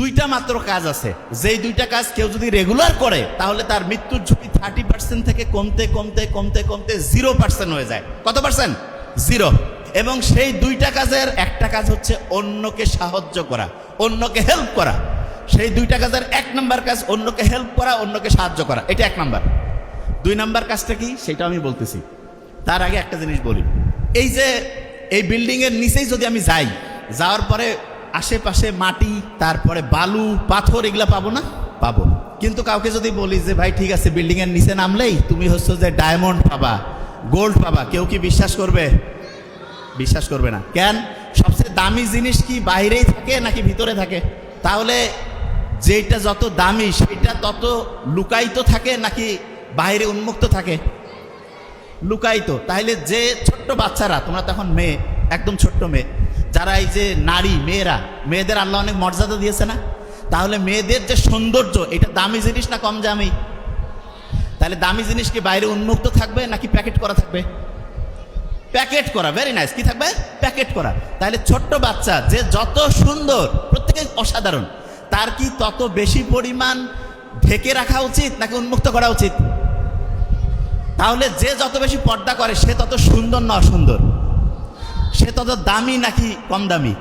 দুইটা মাত্র কাজ আছে, যেই দুইটা কাজ কেউ যদি রেগুলার করে তাহলে তার মৃত্যুর ঝুঁকি 30% থেকে কমতে কমতে কমতে কমতে 0% হয়ে যায়। কত পার্সেন্ট? 0। এবং সেই দুইটা কাজের একটা কাজ হচ্ছে অন্যকে সাহায্য করা, অন্যকে হেল্প করা। সেই দুইটা কাজের 1 নম্বর কাজ অন্যকে হেল্প করা, অন্যকে সাহায্য করা, এটা 1 নম্বর। 2 নম্বর কাজটা কি সেটা আমি বলতেছি। তার আগে একটা জিনিস বলি, এই যে এই বিল্ডিং এর নিচেই যদি আমি যাই, যাওয়ার পরে আশেপাশে মাটি, তারপরে বালু, পাথর, এগুলা পাবো না? পাবো। কিন্তু কাউকে যদি বলি যে ভাই ঠিক আছে বিল্ডিং এর নিচে নামলেই তুমি হচ্ছে যে ডায়মন্ড পাবা, গোল্ড পাবা, কেউ কি বিশ্বাস করবে? বিশ্বাস করবে না। কেন? সবচেয়ে দামি জিনিস কি বাইরেই থাকে নাকি ভিতরে থাকে? তাহলে যেটা যত দামি সেটা তত লুকায়িত থাকে নাকি বাইরে উন্মুক্ত থাকে? লুকায়িত। তাহলে যে ছোট্ট বাচ্চারা, তোমরা তখন মেয়ে, একদম ছোট্ট মেয়ে, যারা এই যে নারী, মেয়েদের আল্লাহ অনেক মর্যাদা দিয়েছে না? তাহলে মেয়েদের যে সৌন্দর্য, এটা দামি জিনিস না কম দামি? তাহলে দামি জিনিস কি বাইরে উন্মুক্ত থাকবে নাকি প্যাকেট করা থাকবে? প্যাকেট করা। Very nice. কি থাকবে? প্যাকেট করা। তাহলে ছোট্ট বাচ্চা যে যত সুন্দর, প্রত্যেকে অসাধারণ, তার কি তত বেশি পরিমাণ ঢেকে রাখা উচিত নাকি উন্মুক্ত করা উচিত? তাহলে যে যত বেশি পর্দা করে সে তত সুন্দর না অসুন্দর? সে তত দামি নাকি কম দামি?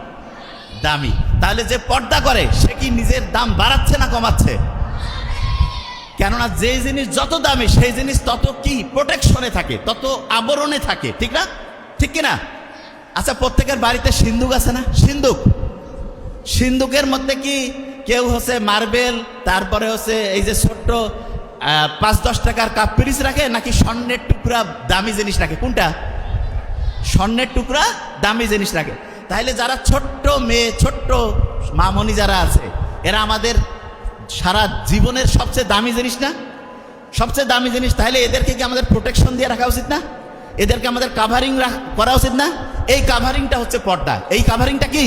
দামি। তাহলে যে পর্দা করে সে কি নিজের দাম বাড়াচ্ছে না কমাচ্ছে? কেননা যে জিনিস যত দামি সেই জিনিস তত কি প্রোটেকশনে থাকে, তত আবরণে থাকে, ঠিক না? ঠিক কিনা? আচ্ছা, প্রত্যেকের বাড়িতে সিন্দুক আছে না? সিন্দুকের মধ্যে কি কেউ হচ্ছে মার্বেল, তারপরে হচ্ছে এই যে ছোট্ট 5-10 টাকার কাপ পিরিচ রাখে নাকি স্বর্ণের টুকরা দামি জিনিস রাখে? কোনটা? স্বর্ণের টুকরা দামি জিনিস রাখে। তাহলে যারা ছোট্ট মেয়ে, ছোট্ট মামনি যারা আছে, এরা আমাদের সারা জীবনের সবচেয়ে দামি জিনিস না? সবচেয়ে দামি জিনিস। তাহলে এদেরকে কি আমাদের প্রোটেকশন দিয়ে রাখা উচিত না? এদেরকে আমাদের কাভারিং করা উচিত না? এই কাভারিংটা হচ্ছে পর্দা। এই কাভারিংটা কি?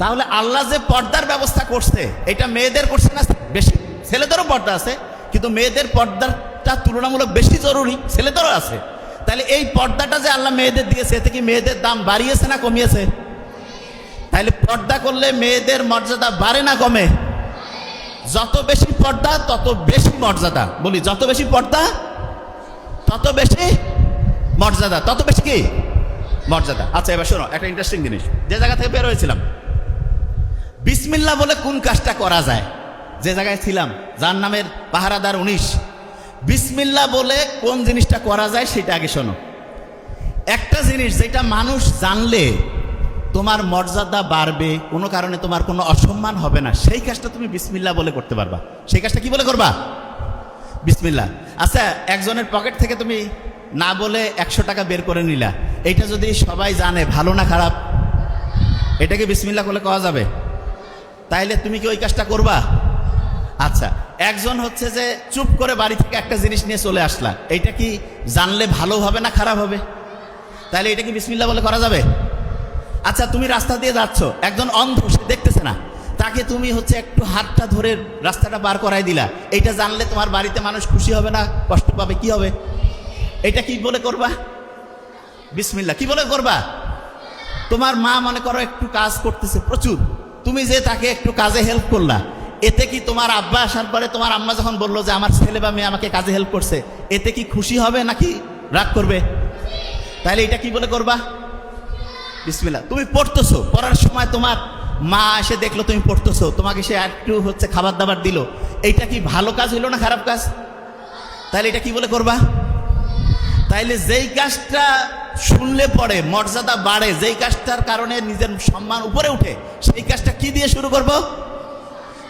তাহলে আল্লাহ যে পর্দার ব্যবস্থা করছে, এটা মেয়েদের করছে না? বেশি। ছেলেদেরও পর্দা আছে, কিন্তু মেয়েদের পর্দাটা তুলনামূলক বেশি জরুরি, ছেলেদেরও আছে। তাহলে এই পর্দাটা যে আল্লাহ মেয়েদের দিয়েছে, এতে কি মেয়েদের দাম বাড়িয়েছে না কমিয়েছে? তাহলে পর্দা করলে মেয়েদের মর্যাদা বাড়ে না কমে? যত বেশি পর্দা তত বেশি মর্যাদা। বলি, যত বেশি পর্দা তত বেশি মর্যাদা, তত বেশি কি মর্যাদা। আচ্ছা, এবার শোনো একটা ইন্টারেস্টিং জিনিস। যে জায়গা থেকে বের হয়েছিলাম, বিসমিল্লাহ বলে কোন কাজটা করা যায়? যে জায়গায় ছিলাম, যার নামের পাহারাদার 19, বিসমিল্লাহ বলে কোন জিনিসটা করা যায় সেটা আগে শোনো। একটা জিনিস যেটা মানুষ জানলে তোমার মর্যাদা বাড়বে, কোনো কারণে তোমার কোনো অসম্মান হবে না, সেই কাজটা তুমি বিসমিল্লাহ বলে করতে পারবা। সেই কাজটা কি বলে করবা? বিসমিল্লাহ। আচ্ছা, একজনের পকেট থেকে তুমি না বলে 100 টাকা বের করে নিলা, এটা যদি সবাই জানে, ভালো না খারাপ? এটাকে বিসমিল্লাহ বলে কওয়া যাবে? তাইলে তুমি কি ওই কাজটা করবা? আচ্ছা, একজন হচ্ছে যে চুপ করে বাড়ি থেকে একটা জিনিস নিয়ে চলে আসলা, এইটা কি জানলে ভালো হবে না খারাপ হবে? তাহলে এটা কি বিসমিল্লাহ বলে করা যাবে? আচ্ছা, তুমি রাস্তা দিয়ে যাচ্ছ, একজন অন্ধ, সে দেখতেছে না, তাকে তুমি হচ্ছে একটু হাতটা ধরে রাস্তাটা পার করাই দিলা, এইটা জানলে তোমার বাড়িতে মানুষ খুশি হবে না কষ্ট পাবে? কি হবে? এটা কি বলে করবা? বিসমিল্লাহ। কি বলে করবা? তোমার মা মনে করো একটু কাজ করতেছে প্রচুর, তুমি যে তাকে একটু কাজে হেল্প করলা, এতে কি তোমার আব্বা আসার পরে তোমার আম্মা যখন বললো যে আমার ছেলে বা মেয়ে আমাকে কাজে হেল্প করছে, এতে কি খুশি হবে নাকি রাগ করবে? তাহলে এটা কি বলে করবা? বিসমিল্লাহ। তুমি পড়তেছো, পড়ার সময় তোমার মা এসে দেখলো তুমি পড়তেছো, তোমাকে সে একটু হচ্ছে খাবার দাবার দিল, এইটা কি ভালো কাজ হইলো না খারাপ কাজ? তাহলে এটা কি বলে করবা? তাইলে যেই কাজটা শুনলে পরে মর্যাদা বাড়ে, যেই কাজটার কারণে নিজের সম্মান উপরে উঠে, সেই কাজটা কি দিয়ে শুরু করব?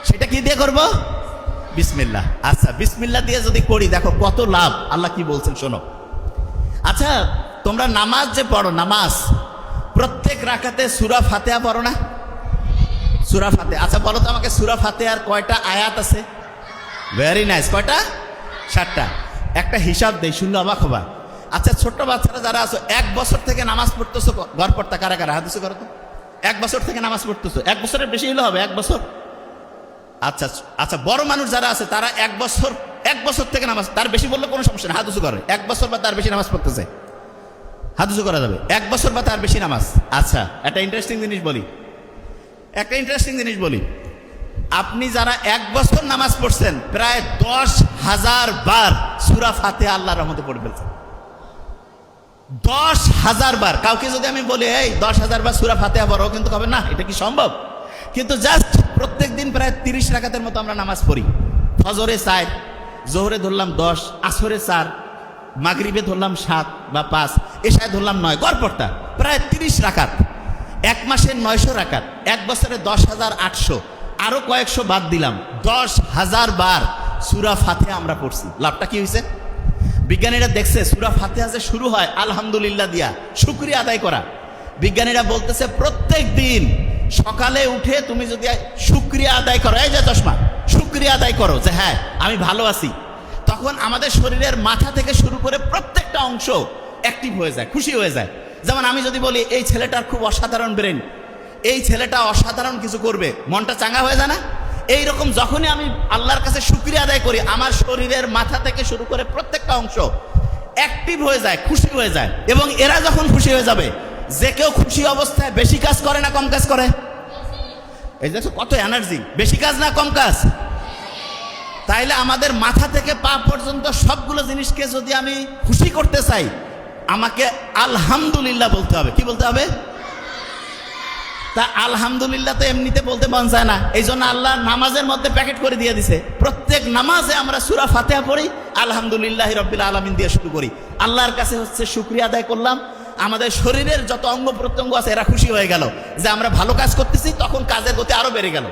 সেটা কি দিয়ে করব? বিসমিল্লাহ। আচ্ছা, বিসমিল্লাহ দিয়ে যদি করি, দেখো কত লাভ। আল্লাহ কি বলছেন শোনো। আচ্ছা, তোমরা নামাজ যে পড়ো, নামাজ প্রত্যেক রাকাতে সূরা ফাতিহা পড়ো না? সূরা ফাতিহা। আচ্ছা বলো তো আমাকে, সূরা ফাতিহার কয়টা আয়াত আছে? Very nice. কয়টা? 7টা। একটা হিসাব দেই, শুনলে অবাক হবা। আচ্ছা, ছোট্ট বাচ্চারা যারা আছো, 1 বছর থেকে নামাজ পড়তেছো, ঘর পড়তা কারা কারা? হাত দিছো করো তো। 1 বছর থেকে নামাজ পড়তেছো, 1 বছরের বেশি হলে হবে? 1 বছর। আচ্ছা আচ্ছা, বড় মানুষ যারা আছে তারা 1 বছর থেকে নামাজ, তার বেশি বললে কোনো সমস্যা না, হাত উঁচু করে। 1 বছর বা তার বেশি নামাজ পড়তেছে, হাত উঁচু করা যাবে। 1 বছর বা তার বেশি নামাজ। আচ্ছা, একটা ইন্টারেস্টিং জিনিস বলি, আপনি যারা 1 বছর নামাজ পড়ছেন প্রায় 10,000 বার সূরা ফাতিহা আল্লাহর রহমতে পড়ে ফেলছেন। 10,000 বার। কাউকে যদি আমি বলি এই 10,000 বার সূরা ফাতিহা পড়ো, কিন্তু কবে না এটা কি সম্ভব? কিন্তু জাস্ট প্রত্যেক দিন প্রায় 30 রাকাতের মতো আমরা নামাজ পড়ি। ফজরে 4, জোহরে ধরলাম 10, আসরে 4, মাগরিবে ধরলাম 7 বা 5, এশায় ধরলাম 9, গড়পড়তা প্রায় 30 রাকাত। 1 মাসে 900 রাকাত, 1 বছরে 10,800, আরো কয়েকশো বাদ দিলাম, 10,000 বার সূরা ফাতিহা আমরা পড়ছি। লাভটা কি হয়েছে? বিজ্ঞানীরা দেখছে সূরা ফাতিহা যে শুরু হয় আলহামদুলিল্লাহ দিয়া, শুকরিয়া আদায় করা। বিজ্ঞানীরা বলতেছে প্রত্যেক দিন সকালে উঠে তুমি যদি শুকরিয়া আদায় করো, এই যে চশমা, শুকরিয়া আদায় করো যে হ্যাঁ আমি ভালো আছি, তখন আমাদের শরীরের মাথা থেকে শুরু করে প্রত্যেকটা অংশ অ্যাক্টিভ হয়ে যায়, খুশি হয়ে যায়। যেমন আমি যদি বলি এই ছেলেটার খুব অসাধারণ ব্রেন, এই ছেলেটা অসাধারণ কিছু করবে, মনটা চাঙ্গা হয়ে যায় না? এইরকম যখনই আমি আল্লাহর কাছে শুকরিয়া আদায় করি, আমার শরীরের মাথা থেকে শুরু করে প্রত্যেকটা অংশ অ্যাক্টিভ হয়ে যায়, খুশি হয়ে যায়। এবং এরা যখন খুশি হয়ে যাবে, যে কেউ খুশি অবস্থায় বেশি কাজ করে না কম কাজ করে? এই দেখো কত এনার্জি, বেশি কাজ না কম কাজ? তাইলে আমাদের মাথা থেকে পা পর্যন্ত সবগুলো জিনিসকে যদি আমি খুশি করতে চাই, আমাকে আলহামদুলিল্লাহ বলতে হবে। কি বলতে হবে? তা আলহামদুলিল্লাহ তো এমনিতে বলতে মন চায় না, এই জন্য আল্লাহ নামাজের মধ্যে প্যাকেট করে দিয়ে দিছে। প্রত্যেক নামাজে আমরা সূরা ফাতিহা পড়ি, আলহামদুলিল্লাহি রাব্বিল আলামিন দিয়ে শুরু করি। আল্লাহর কাছে হচ্ছে শুকরিয়া আদায় করলাম, আমাদের শরীরের যত অঙ্গ প্রত্যঙ্গ আছে এরা খুশি হয়ে গেল যে আমরা ভালো কাজ করতেছি, তখন কাজের গতি আরো বেড়ে গেল।